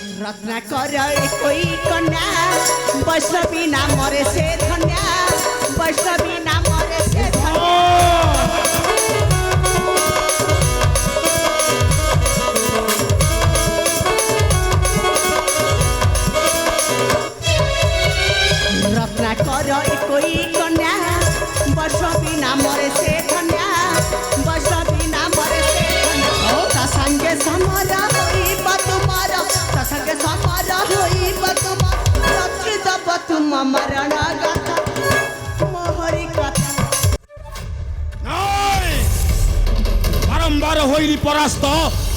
रत्नाकर कोई कन्या वैष्णवी नाम रे से धन्या वैष्णवी नाम रे से रत्नाकर कोई कन्या वैष्णवी नाम रे से धन्या वैष्णवी नाम रे से धन्या संगे समरा होई तुमार संगे समरा होई तुमार रक्षि दब तुम मरण गाथा मोहरी कथा बारंबार होइली परास्त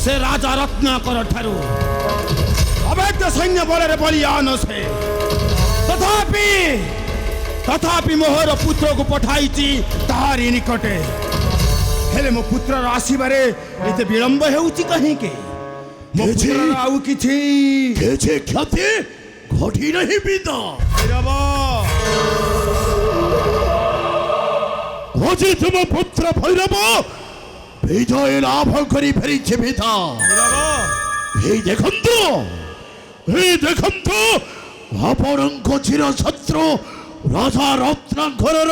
से राजा रत्नाकर ठारू अवैध सैन्य बलरे बलियान से तथापि मोहर पुत्र को पठाई तारी निकटे हेले मो पुत्र आसबारे एते विलंब हेउची कहीं के मो पुत्र आउ किछि केजे ख्याति घटी नहीं बीता भैरव तुम पुत्र भैरव विजय लाभ करी फेरिछे पिता हे देखंतु आपणक चिर शत्रु राजा रत्नाकर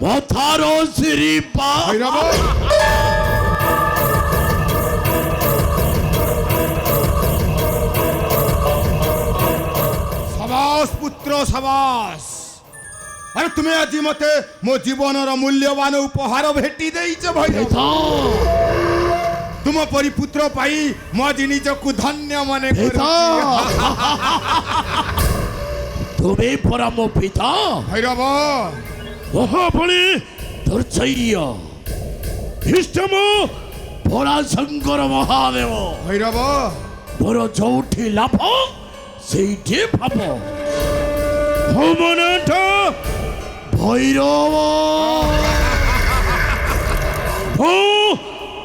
मथार श्रीपा सबास पुत्र सबास अरे तुम्हें आज मते मो जीवन मूल्यवान उपहार भेटी देइछ भैरव तुम परी पुत्र पाई मो निजकु धन्य मने तुम्हें परा मो पिता भैरव महाबली दुर्जय इष्टम परा शंकर महादेव भैरव मोर जोठी लाभ सेठी भाव भवनाथ भैरव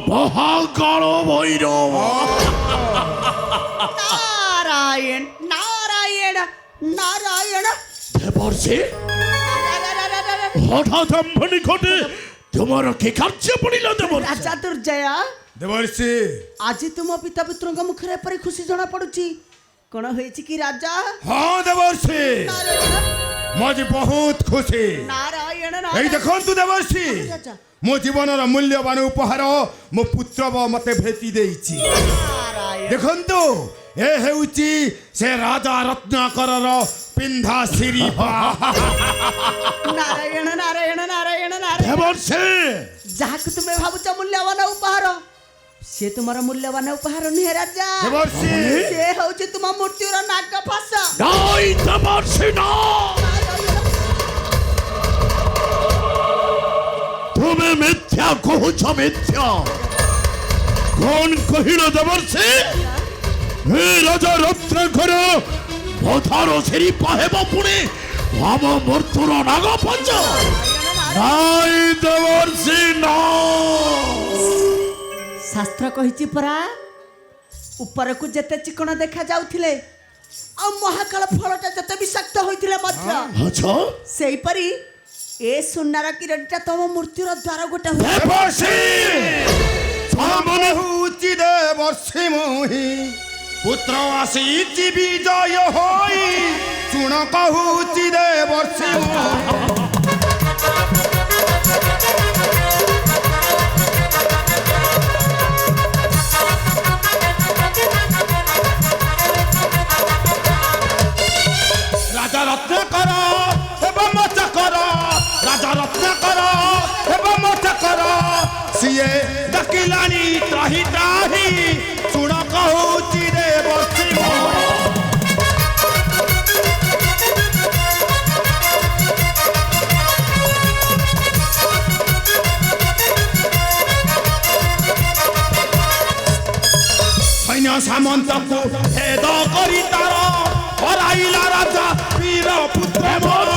महाकाल भैरव नारायण नारायण नारायण देवर्षि हठात आम्भ निकटे तुमर कि कार्य पड़िला देवर्षि राजा दुर्जया देवर्षि आज तुम पिता पुत्रଙ୍କ मुखरे परि खुशी जणा पडुची कोन होईची कि राजा हाँ देवर्षि मज बहुत खुशी नारायण एई नारायण देखंतु देवर्षि राजा मो जीवन मूल्यवान उपहार मो पुत्र मते भेटी देइछि नारायण देखंतु ए हेउची से राजा रत्नाकर पिंधा श्रीपा नारायण नारायण नारायण नारायण देवर्षि जाहाକୁ तुमे भाबुଛ मूल्यवान उपहार से तुमर मूल्यवान उपहार नुहे राजा देवर्षि से होउची तुम मृत्युर नाग फास नाई देवर्षि ना तुम्हें मिथ्या कहुछ मिथ्या कौन कहिल देवर्षि हे राजा रत्नाकर मथार श्री पाहेब पुणी हम मृत्युर नाग पंच नाई देवर्षि ना शास्त्र कहिची परा ऊपर को जेते चिकण देखा जाउथिले आ महाकाल फलटा जते विषाक्त होइथिले मध्य अच्छा सेही परी ए सुन्नार किरणटा तम मृत्युर द्वार गोटे देवर्षि सामने हुची देवर्षि मोहि पुत्र आसी विजय होई चुण कहूची देवर्षि राजा रत्नाकर एवं चकर राजा रत्नाकर एवं चकर सीए डकिलानी त्राही त्राही चुण कहूची देवर्षि सैन्य सामंत को भेद करी तार हराइला राजा वीर पुत्र मोर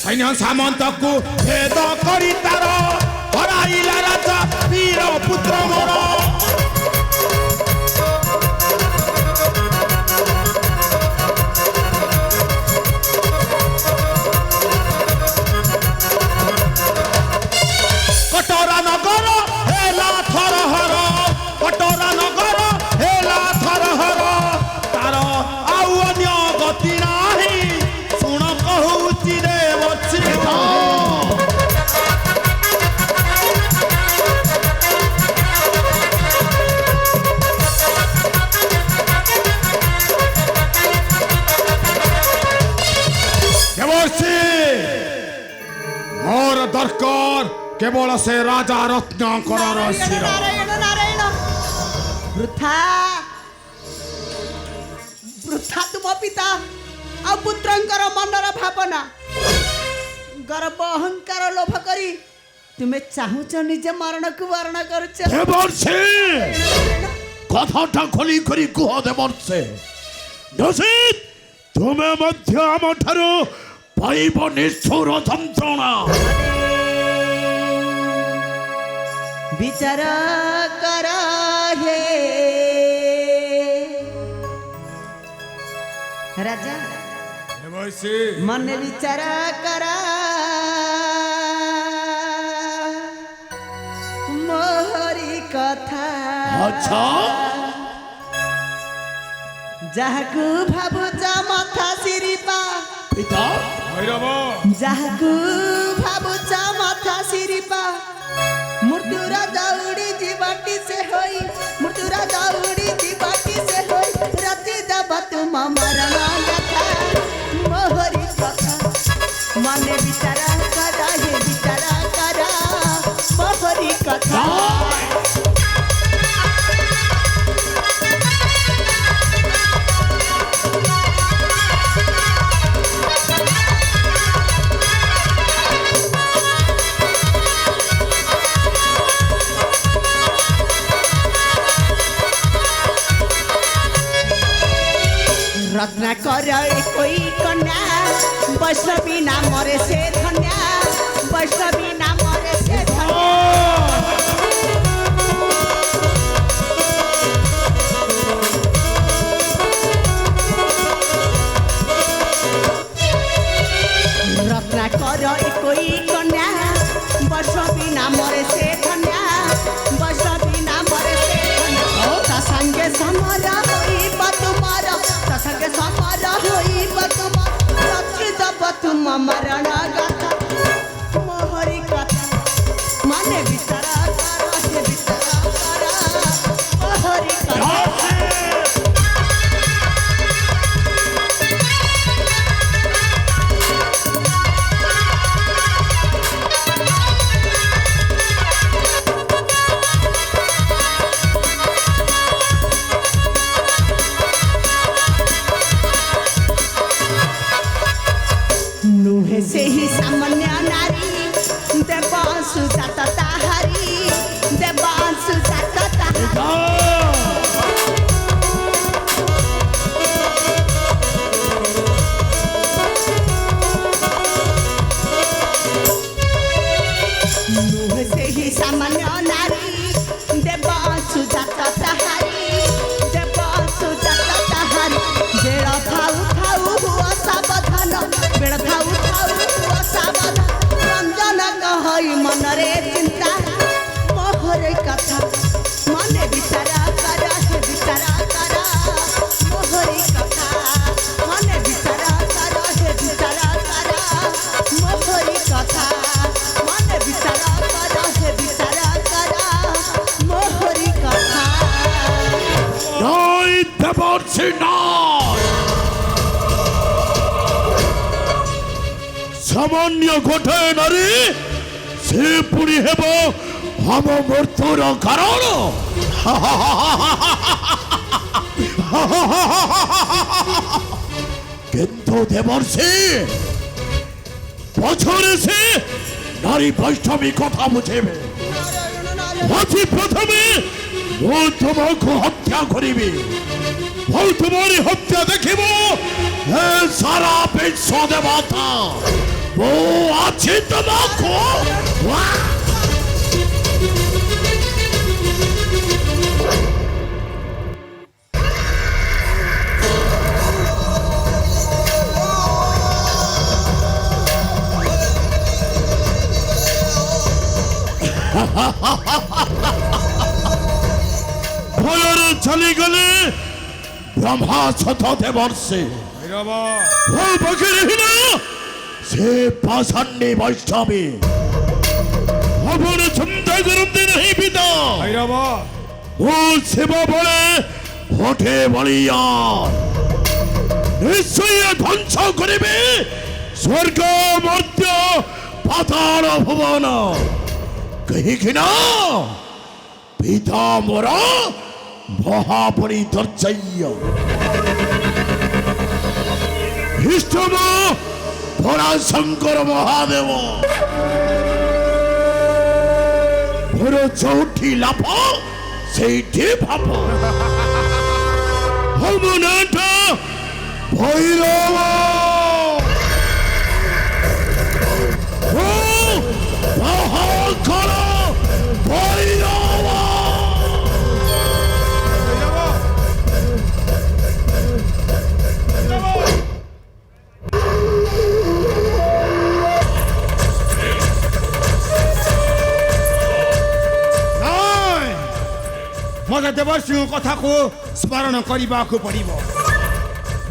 सैन्य सामंत को भेद करी तार हराइला राजा वीर पुत्र मोर କେବଳ ସେ ରାଜା ରତ୍ନାକରର ଶିର। ନାରାୟଣ ନାରାୟଣ ବୃଥା ବୃଥା ତୁମ ପିତା ଆଉ ପୁତ୍ରଙ୍କର ମନର ଭାବନା ଗର୍ବ ଅହଙ୍କାର ଲୋଭ କରି ତୁମେ ଚାହୁଁଛ ନିଜେ ମରଣକୁ ବରଣ କରୁଛ। ଦେବର୍ଷି କଥାଟା ଖୋଲି କରି କୁହ ଦେବର୍ଷି, ନଚେତ୍ ତୁମେ ମଧ୍ୟ ଆମଠାରୁ ପାଇବ ନିଷ୍ଠୁର ଯନ୍ତ୍ରଣା। ବିଚାର କର ହେ ରାଜା, ଦେବର୍ଷି ମନେ ବିଚାର କର ମୋହରି କଥା। ଆଚ୍ଛା, ଯାହାକୁ ଭାବୁଛ ମଥା ଶିରିପା, ପିତା ଭୈରବ ଯାହାକୁ ଭାବୁଛ ମଥା ଶିରିପା, ମୃତ୍ୟୁର ଦୌଡ଼ି ଯିବାଟି ସେ ହୋଇ, ମୃତ୍ୟୁର ଦୌଡ଼ି ଯିବାଟି ସେ ହୋଇ, ରଚି ଦେବ ତୁମ ମରଣ ଗାଥା ମୋହରି କଥା। ମନେ ବିଚାର କର ହେ ବିଚାର କର ମୋହରି କଥା। रत्नाकर कोई कन्या वैष्णवी नामरे से धन्या, वैष्णवी नामरे से धन्या। रत्नाकर कोई कन्या वैष्णवी नामरे से धन्या, वैष्णवी नामरे से धन्या। ता संगे समरा होई तुमार, ता संगे समरा होई तुमार, रचि दब तुम मरण गाथा मोहरी कथा। माने विचार कर हे विचार कर मोहरी कथा। नुहे से ही सामान्य नारी देवांशु जात ताहारी, देवांशु जात ताहारी। नुहे से ही सामान्य नारी देवांशु जात ताहारी, देवांशु जात ताहारी। बेड़ा थाऊ थाऊ हुआ सावधान, बेड़ा थाऊ थाऊ हुआ सावधान, रंजन कहई मनरे चिंता मोहरे कथा। मने विचार कर हे विचार कर मोहरे कथा। मने विचार कर हे विचार कर मोहरे कथा। मने विचार कर हे विचार कर मोहरे कथा। নয় দেবর্ষি নয়, সামান্য ঘটে নারী সে পুরি হেব আম মৃত্যুর কারণ। কিন্তু দেবর্ষি বছরে সে নারী বৈষ্ণবী কথা বুঝেবে। আজ প্রথমে ও তোমাকে হত্যা করিবে, ও তোমার হত্যা দেখিব এ সারা বিশ্ব দেবতা। ও আছে তোমাকে ভয়রে চলে গেলে ব্রহ্মা শত দেবর্ষে ভৈরব ভয় বাকি রহিল সে পাষাণ্ডী বৈষ্ণবী। আপন চিন্তা করতে নাহি পিতা, ভৈরব ও সেবা বলে হঠে বলিয়া নিশ্চয় ধ্বংস করিবে স্বর্গ মর্ত্য পাতাল ভুবন। कहीं ना पिता मोरा महाबली दर्जय इष्टम भोला शंकर महादेव भोर चौठी लाभ से भाव हमुनाथ भैरव महाकाल भैरव मते देवर्षि कथा को स्मरण करने को पड़िब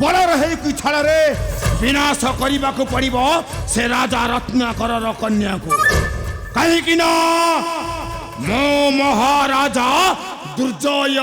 बड़ रहे कि छल विनाश करने को पड़िब से राजा रत्नाकर कन्या को कहीं ना मो महाराजा दुर्जय